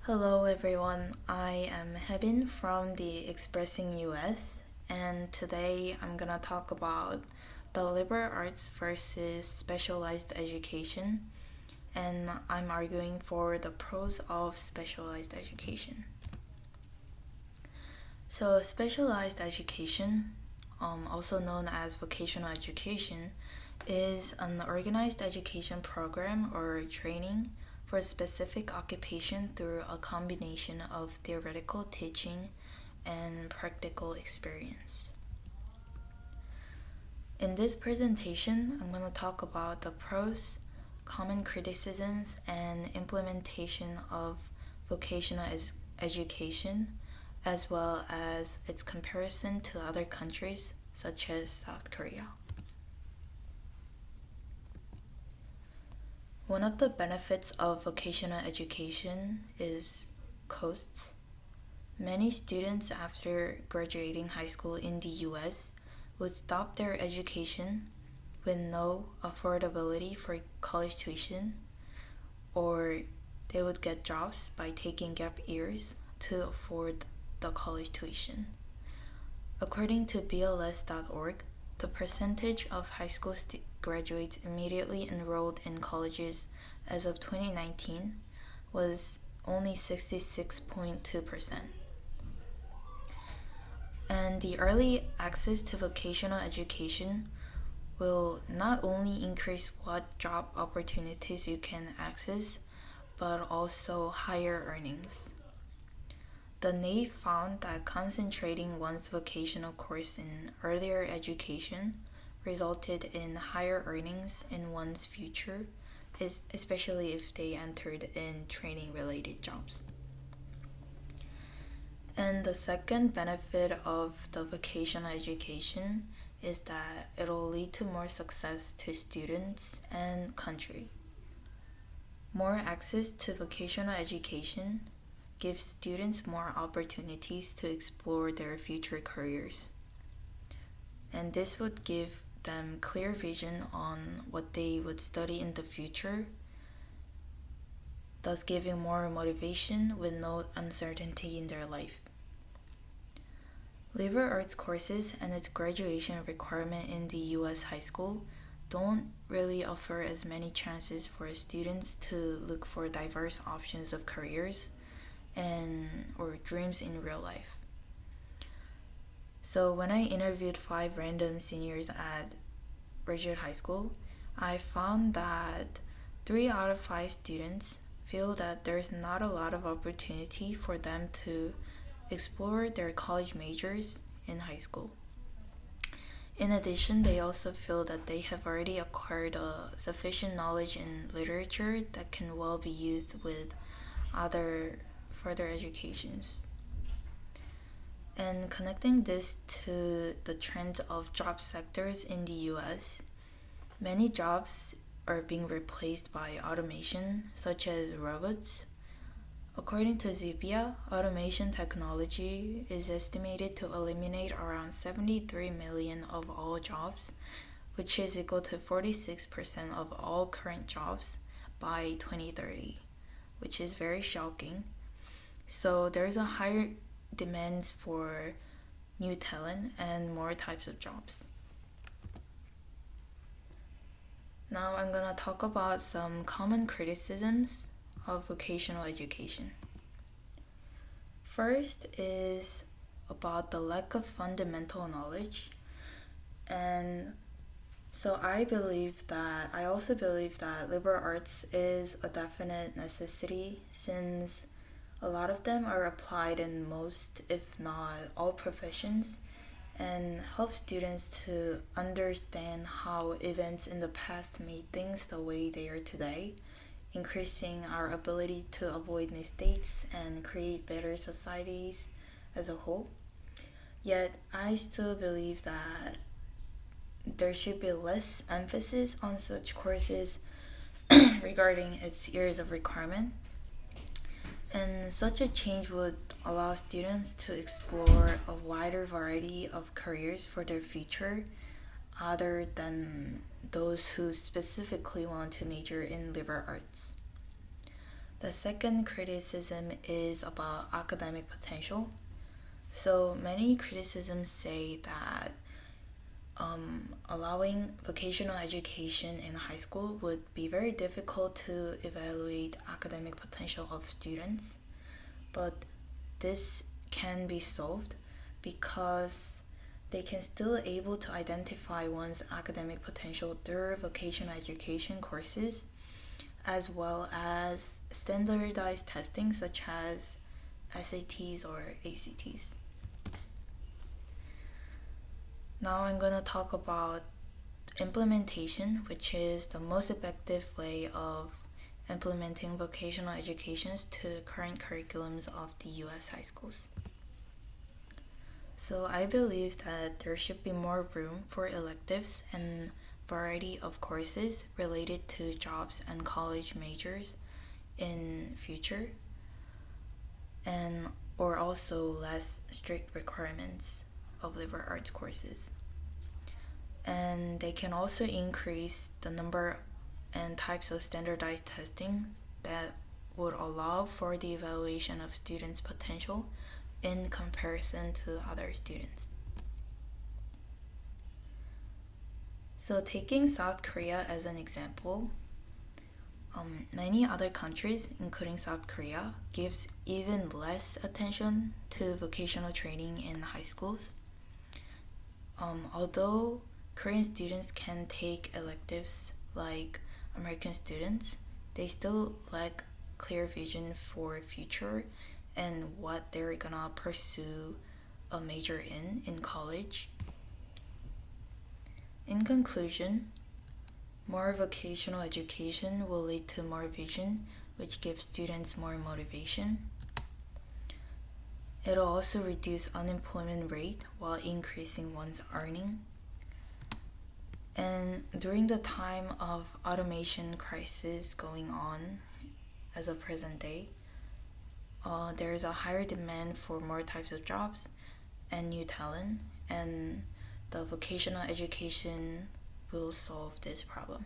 Hello everyone, I am Haebin from the Expressing US, and today I'm gonna talk about the liberal arts versus specialized education, and I'm arguing for the pros of specialized education. So, specialized education, also known as vocational education, is an organized education program or training for a specific occupation through a combination of theoretical teaching and practical experience. In this presentation, I'm going to talk about the pros, common criticisms, and implementation of vocational education, as well as its comparison to other countries such as South Korea. One of the benefits of vocational education is costs. Many students after graduating high school in the US would stop their education with no affordability for college tuition, or they would get jobs by taking gap years to afford the college tuition. According to BLS.org, the percentage of high school graduates immediately enrolled in colleges as of 2019 was only 66.2%. And the early access to vocational education will not only increase what job opportunities you can access, but also higher earnings. The NAEP found that concentrating one's vocational course in earlier education resulted in higher earnings in one's future, especially if they entered in training-related jobs. And the second benefit of the vocational education is that it'll lead to more success to students and country. More access to vocational education gives students more opportunities to explore their future careers. And this would give them clear vision on what they would study in the future, thus giving more motivation with no uncertainty in their life. Liberal arts courses and its graduation requirement in the US high school don't really offer as many chances for students to look for diverse options of careers and or dreams in real life. So when I interviewed 5 random seniors at Ridgewood High School, I found that 3 out of 5 students feel that there's not a lot of opportunity for them to explore their college majors in high school. In addition, they also feel that they have already acquired sufficient knowledge in literature that can well be used with other further educations. And connecting this to the trends of job sectors in the US, many jobs are being replaced by automation, such as robots. According to Zipia, automation technology is estimated to eliminate around 73 million of all jobs, which is equal to 46% of all current jobs by 2030, which is very shocking. So there's a higher demand for new talent and more types of jobs. Now I'm gonna talk about some common criticisms of vocational education. First is about the lack of fundamental knowledge. And so I also believe that liberal arts is a definite necessity since a lot of them are applied in most, if not all, professions and help students to understand how events in the past made things the way they are today, increasing our ability to avoid mistakes and create better societies as a whole. Yet, I still believe that there should be less emphasis on such courses regarding its years of requirement. And such a change would allow students to explore a wider variety of careers for their future other than those who specifically want to major in liberal arts. The second criticism is about academic potential. So many criticisms say that allowing vocational education in high school would be very difficult to evaluate academic potential of students, but this can be solved because they can still able to identify one's academic potential through vocational education courses as well as standardized testing such as SATs or ACTs. Now I'm going to talk about implementation, which is the most effective way of implementing vocational educations to current curriculums of the US high schools. So I believe that there should be more room for electives and variety of courses related to jobs and college majors in future, and or also less strict requirements of liberal arts courses. And they can also increase the number and types of standardized testing that would allow for the evaluation of students' potential in comparison to other students. So taking South Korea as an example, many other countries, including South Korea, gives even less attention to vocational training in high schools. Although Korean students can take electives like American students, they still lack clear vision for future and what they're gonna pursue a major in college. In conclusion, more vocational education will lead to more vision, which gives students more motivation. It'll also reduce unemployment rate while increasing one's earning. And during the time of automation crisis going on as of present day, there is a higher demand for more types of jobs and new talent, and the vocational education will solve this problem.